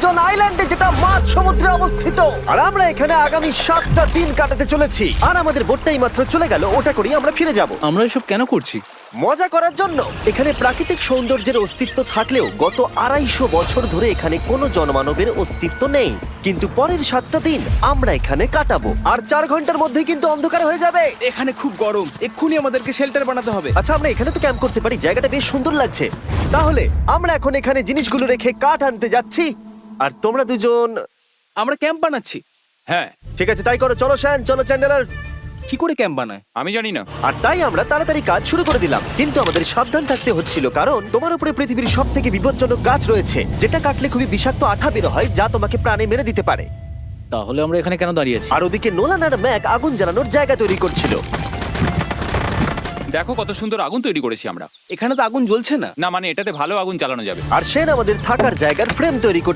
নির্জন আইল্যান্ডে, যেটা মাঝ সমুদ্রে অবস্থিত। আর আমরা এখানে আগামী 7টা দিন কাটাতে চলেছি। আর আমাদের বোটটাই মাত্র চলে গেল, ওটা করেই আমরা ফিরে যাব আমরা এসব কেন করছি? মজা করার জন্য। এখানে প্রাকৃতিক সৌন্দর্যের অস্তিত্ব থাকলেও গত 250 বছর ধরে এখানে কোনো জনমানবের অস্তিত্ব নেই। কিন্তু পরের 7টা দিন আমরা এখানে কাটাবো, আর 4 ঘন্টার মধ্যেই কিন্তু অন্ধকার হয়ে যাবে। এখানে খুব গরম, এক্ষুনি আমাদেরকে শেল্টার বানাতে হবে। আচ্ছা, আমরা এখানে তো ক্যাম্প করতে পারি, জায়গাটা বেশ সুন্দর লাগছে। তাহলে আমরা এখন এখানে জিনিসগুলো রেখে কাঠ আনতে যাচ্ছি, আর তোমরা দুজন। আমরা ক্যাম্প বানাচ্ছি। হ্যাঁ, ঠিক আছে, তাই করো। চলো শ্যান, চলো চ্যান্ডেলার। কি করে ক্যাম্প বানায়? আমি জানি না। আর তাই আমরা তাড়াতাড়ি কাজ শুরু করে দিলাম, কিন্তু আমাদের সাবধান থাকতে হচ্ছিল, কারণ তোমার উপরে পৃথিবীর সব থেকে বিপজ্জনক গাছ রয়েছে, যেটা কাটলে খুবই বিষাক্ত আঠা বের হয়, যা তোমাকে প্রাণে মেরে দিতে পারে। তাহলে আমরা এখানে কেন দাঁড়িয়ে আছি? আর ওদিকে নোলান আর ম্যাক আগুন জ্বালানোর জায়গা তৈরি করছিল। দেখো কত সুন্দর আগুন তৈরি করেছি আমরা। এখানে তো আগুন জ্বলছে না। না মানে এটাতে ভালো আগুন জ্বালানো যাবে। আর সেন আমাদের থাকার জায়গার ফ্রেম তৈরি করছিল।